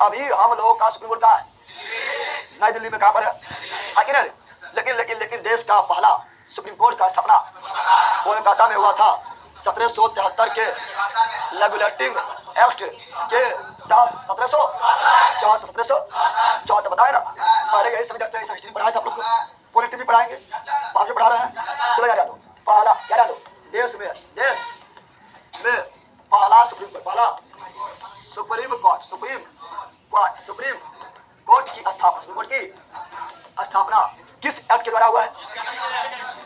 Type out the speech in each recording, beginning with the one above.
अभी हम लोग का सुप्रीम कोर्ट कहाँ है? नई दिल्ली में। कहाँ पर है कि नहीं? लेकिन देश का पहला सुप्रीम कोर्ट का स्थापना कोलकाता में हुआ था 1773 के रेगुलेटिंग एक्ट के तहत। 1774 बताए ना। पहले यही समझ रखते हैं, हिस्ट्री पढ़ाया था आप लोग को, पॉलिटी भी पढ़ाएंगे, बाद में पढ़ा रहे हैं। चलो याद पहला क्या याद देश में पहला सुप्रीम कोर्ट, पहला सुप्रीम कोर्ट की स्थापना, सुप्रीम कोर्ट की स्थापना किस एक्ट के द्वारा हुआ है?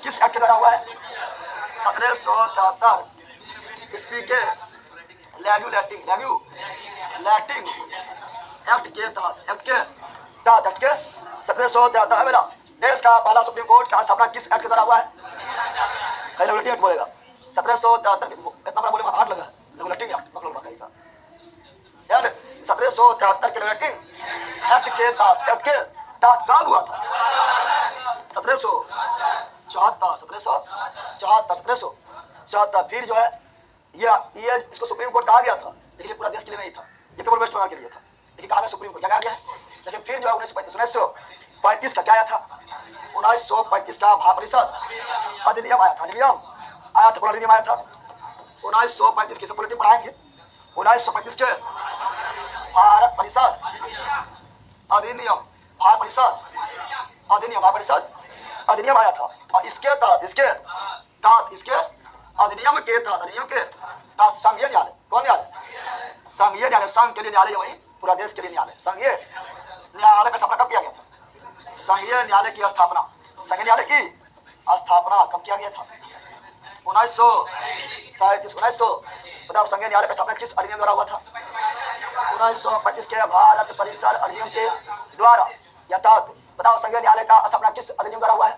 किस एक्ट के द्वारा हुआ है? 1773 ईस्वी के रेगुलेटिंग एक्ट के तहत 1773 मेरा देश का पहला सुप्रीम कोर्ट का स्थापना किस एक्ट के द्वारा हुआ है? रेगुलेटिंग एक्ट बोलेगा 1773। इतना बड़ा बोले हाथ लगा रेगुलेटिंग एक्ट, मतलब का यार 1773 के रेगुलेटिंग एक्ट के तहत कब हुआ था? 1774। फिर जो है ये इसको सुप्रीम कोर्ट कहा गया था, लेकिन पूरा देश के लिए नहीं था, ये केवल वेस्ट बंगाल के लिए था। लेकिन कहा गया सुप्रीम कोर्ट, क्या कहा गया? लेकिन फिर जो है 1935 का क्या आया था? 1935 का भारत परिषद अधिनियम आया था। अधिनियम आया था 1935 की, सब पॉलिटी पढ़ाएंगे। 1935 के भारत परिषद अधिनियम अधिनियम आया था। और इसके अधिनियम के तहत संघीय न्यायालय, कौन न्यायालय? संघीय न्यायालय, संघ के लिए न्यायालय, वही पूरा देश के लिए न्यायालय। संघीय न्यायालय का स्थापना कब किया गया था? संघीय न्यायालय की स्थापना कब किया गया था? 1937। बताओ संघीय न्यायालय का स्थापना किस अधिनियम द्वारा हुआ था? 1935 के भारत परिषद अधिनियम के द्वारा या तहत। बताओ संघीय न्यायालय का स्थापना किस अधिनियम द्वारा हुआ है?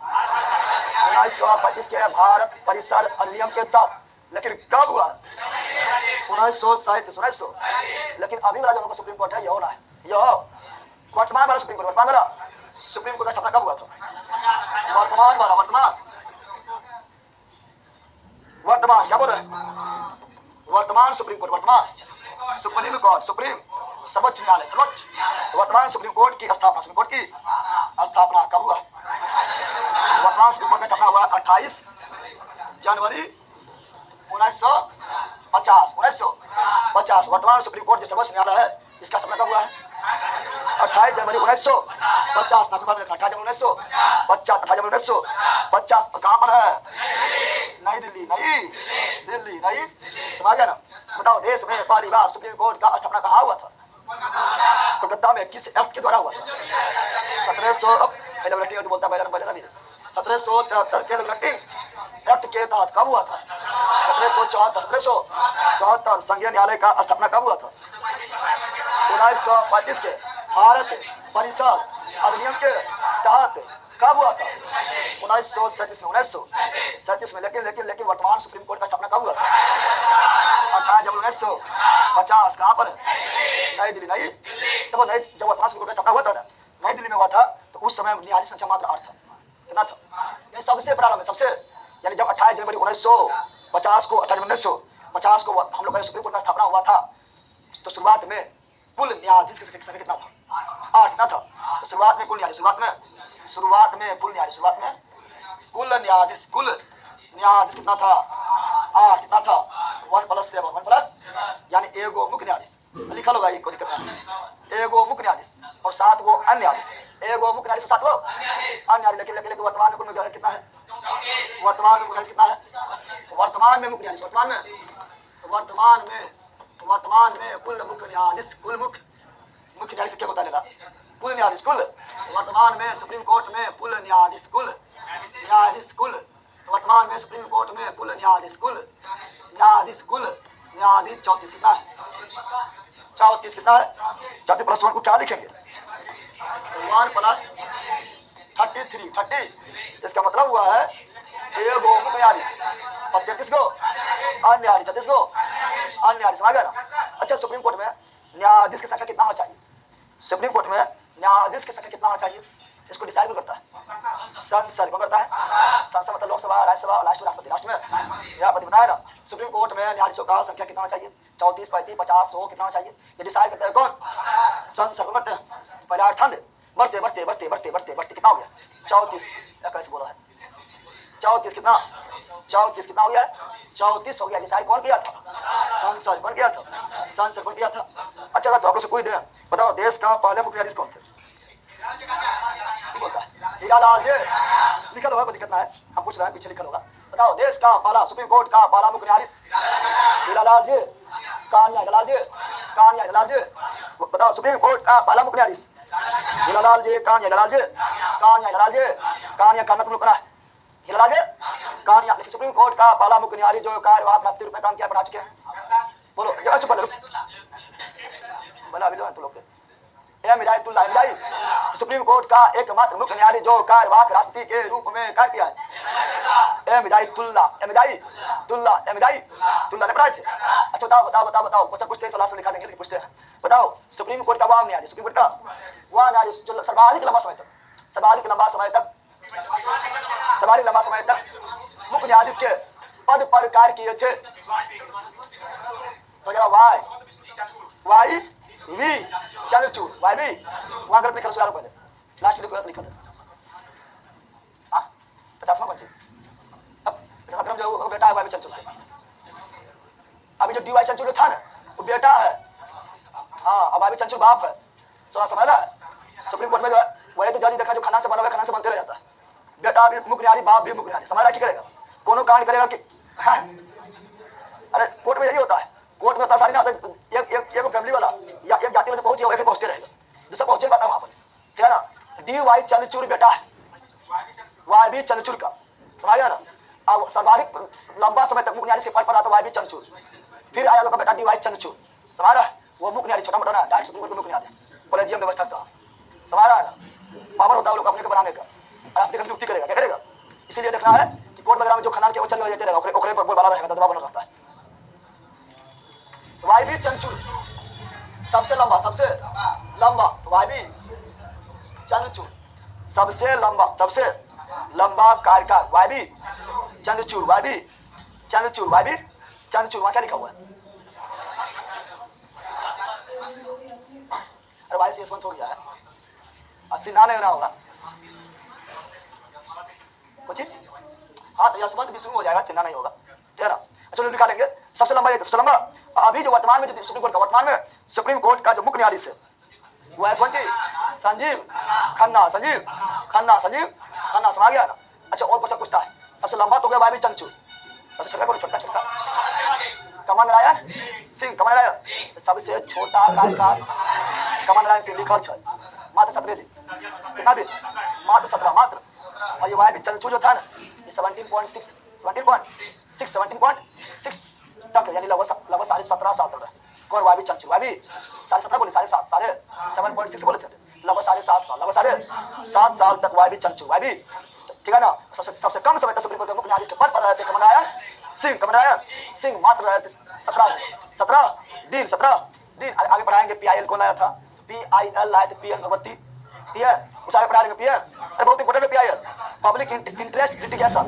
1935 के भारत परिषद अधिनियम के तहत। लेकिन कब हुआ? 1937। लेकिन अभी वाला जो सुप्रीम कोर्ट है, यह वर्तमान वाला सुप्रीम कोर्ट का स्थापना कब हुआ था? वर्तमान क्या बोल रहे हैं? वर्तमान सुप्रीम कोर्ट, सुप्रीम सर्वोच्च न्यायालय, वर्तमान सुप्रीम कोर्ट की स्थापना कब हुआ? वर्तमान सुप्रीम कोर्ट का स्थापना हुआ 28 जनवरी 1950। वर्तमान सुप्रीम कोर्ट जो सर्वोच्च न्यायालय है, इसका स्थापना कब हुआ है? 28 जनवरी 1950। 28 जनवरी 1950। कहाँ पर है? नई दिल्ली। समझ गया ना? बताओ देश में पहली बार सुप्रीम कोर्ट का स्थापना कहाँ हुआ था? कोलकाता में। किस एक्ट के द्वारा हुआ था? 1773 के रेगुलेटिंग एक्ट के तहत कब हुआ था? 1774। संघीय न्यायालय का स्थापना कब हुआ था? 1935 के भारत परिषद अधिनियम के तहत कब हुआ था? 1937 में। लेकिन वर्तमान सुप्रीम कोर्ट का स्थापना कब हुआ था? 28 जनवरी 1950। कहाँ पर? नई दिल्ली। देखो जब वर्तमान सुप्रीम कोर्ट का स्थापना हुआ था ना, नई दिल्ली में हुआ था, तो उस समय न्यायाधीश संख्या मात्र 8 था। कितना था? ये सबसे प्रारंभ में, यानी जब 28 जनवरी 1950 को हम लोग का सुप्रीम कोर्ट का स्थापना हुआ था, तो शुरुआत में कुल न्यायाधीश की संख्या कितना था? 8। कितना था? तो शुरुआत में कुल न्यायाधीश कितना था? 8। कितना था? 1 + 7 1 प्लस, यानी एगो मुख्य न्यायाधीश लिखा होगा, कोई दिक्कत नहीं। एगो मुख्य न्यायाधीश और 7 वो अन्य न्यायाधीश। एगो मुख्य न्यायाधीश 7 वो अन्य न्यायाधीश। लेकिन वर्तमान में कुल मुख्य न्यायाधीश कितना है? वर्तमान में मुख्य न्यायाधीश कितना है? वर्तमान में मुख्य न्यायाधीश कुल मुख्य न्यायाधीश, कुल मुख्य न्यायाधीश क्या होता है? कुल न्यायाधीश कुल। वर्तमान में सुप्रीम कोर्ट में कुल न्यायाधीश कुल। वर्तमान में सुप्रीम कोर्ट में कुल न्यायाधीश 34 कितना है? 34 कितना है? 34 + 1 को क्या लिखेंगे? 1 + 33। इसका मतलब हुआ है एगो मुख्य न्यायाधीश और 33 को अन्य न्यायाधीश। समझ गया ना? अच्छा, सुप्रीम कोर्ट में न्यायाधीश की संख्या कितना होना चाहिए? सुप्रीम कोर्ट में न्यायाधीश की संख्या कितना होना चाहिए? इसको डिसाइड कौन करता है? संसद। कौन करता है? संसद मतलब लोकसभा, राज्यसभा, राष्ट्रपति। राष्ट्रपति बताया ना। सुप्रीम कोर्ट में न्यायाधीशों का संख्या कितना होना चाहिए? 34, 35, 50, 100 कितना होना चाहिए? ये डिसाइड करता है कौन? संसर्ग बढ़ते हैं, पहले 8 ठंड, बढ़ते बढ़ते बढ़ते बढ़ते बढ़ते बढ़ते कितना हो गया 34, कैसे बोला है 34 कितना 34 कितना हो गया 34 हो गया। डिसाइड कौन किया था? संसद कौन किया था? संसद कौन किया था? अच्छा तो आप लोग से पूछ दे, बताओ देश का पहले मुख्य न्यायाधीश कौन थे? बोलता है हीरालाल जी, लिखल होगा, कोई दिक्कत ना है, हम पूछ रहे हैं, पीछे लिखल होगा। बताओ देश का पहला सुप्रीम कोर्ट का पहला मुख्य न्यायाधीश हीरालाल जी, कहानिया हीरालाल जी, कहानिया हीरालाल जी। बताओ सुप्रीम कोर्ट का पहला मुख्य न्यायाधीश हीरालाल जी, कहानिया हीरालाल जी, कहानिया हीरालाल जी, कहानिया करना तुम लोग करा हीरालाल जी, कहानिया। लेकिन सुप्रीम कोर्ट का पहला मुख्य न्यायाधीश जो कार्यवाहक राष्ट्रीय रूप में काम किया पढ़ा चुके हैं, बोलो जगह चुप बना भी लो तुम लोग के हिदायतुल्लाह हिदायी, सुप्रीम कोर्ट का एकमात्र मुख्य न्यायाधीश जो कार्यवाहक राष्ट्रपति के रूप में कार्य किया है, हिदायतुल्लाह ने पढ़ा थे। अच्छा बताओ बताओ बताओ बताओ, क्वेश्चन पूछते हैं, सलाह लिखा देंगे लेकिन पूछते हैं, बताओ सुप्रीम कोर्ट का वह न्यायाधीश, सुप्रीम कोर्ट का वह न्यायाधीश जो सर्वाधिक लंबा समय तक मुख्य न्यायाधीश के पद पर कार्य किए थे, तो क्या Y V Chandrachud, Y V वहां गलत लिखा है, पहले लास्ट में गलत लिखा है। हाँ 50वां कौन सी? अब खतरम जो बेटा है वाई वी चंद्रचूड़, अभी जो डी वाई चंद्रचूड़ था ना वो बेटा है, हाँ अब वाई वी चंद्रचूड़ बाप है। समझ रहा है? सुप्रीम कोर्ट में जो है वही तो जज देखा जो खाना से बना हुआ खाना से बनते रह जाता है, बेटा भी मुख्य न्यायाधीश बाप भी मुख्य न्यायाधीश। समझ रहा क्या करेगा? कोनो कांड करेगा कि हाँ? अरे कोर्ट में यही होता है, कोर्ट में सारी ना एक फैमिली वाला या एक जाति में पहुंचे वैसे पहुंचते रहेगा, दूसरा पहुंचे पाता वहां पर, ठीक है ना? डी वाई चंद्रचूड़ बेटा है, वाई भी चंद्रचूड़ का, समझ गया ना? अब सर्वाधिक लंबा समय तक मुख्य न्यायाधीश के पद पर आता वाई भी चंद्रचूड़, फिर आया लोग का बेटा डी वाई चंद्रचूड़, समझ रहा है? वो मुख्य न्यायाधीश छोटा मोटा ना, डायरेक्ट सुप्रीम कोर्ट के मुख्य न्यायाधीश, कॉलेजियम व्यवस्था का, समझ रहा है ना? पावर होता है लोग अपने को बनाने का, और आप देखकर नियुक्ति करेगा, क्या करेगा? इसीलिए देखना है कि कोर्ट वगैरह में जो खनान के वो चल जाते रहेगा, ओकरे पर बना रहेगा, दबाव बना रहता है। वाई भी चंद्रचूड़ सबसे लंबा वाई भी चंद्रचूड़ सबसे लंबा कार्यकाल वाई भी चंद्रचूड़, वहां क्या लिखा हुआ है? अरे वाई से यशवंत हो गया है, 80 ना नहीं होगा कुछ, हाँ तो यशवंत विष्णु हो जाएगा, चिन्ह नहीं होगा, ठीक है ना? चलो लिखा लेंगे सबसे लंबा। अभी जो वर्तमान में जो सुप्रीम कोर्ट का जो मुख्य न्यायाधीश है वो है कौन सी? संजीव खन्ना, समझ गया ना? अच्छा और क्वेश्चन पूछता है, सबसे लंबा तो गया वाई भी चंद्रचूड़, सबसे छोटा कमल नारायण सिंह, सबसे छोटा कार्यकाल कमल नारायण सिंह लिखल है, मात्र 17 दिन, कितना दिन? मात्र 17 मात्र। और ये वाई भी चंद्रचूड़ जो था ना ये 17.6 तक, यानी लगभग 17.5 साल तक है। कौन? वाई भी चंद्रचूड़, वाई भी 17.5 बोले, 7.6 बोले थे, लगभग 7.5 साल तक वाई भी चंद्रचूड़, वाई भी, ठीक है ना? सबसे कम समय तक सुप्रीम कोर्ट के मुख्य न्यायाधीश के पद पर रहे थे कमल नारायण सिंह, मात्र रहे थे 17 दिन। आगे पढ़ाएंगे PIL कौन आया था, PIL लाए थे पीएन भगवती, ठीक है? उस आगे पढ़ाएंगे PIL, अरे बहुत इंपोर्टेंट है PIL, पब्लिक इंटरेस्ट लिटिगेशन,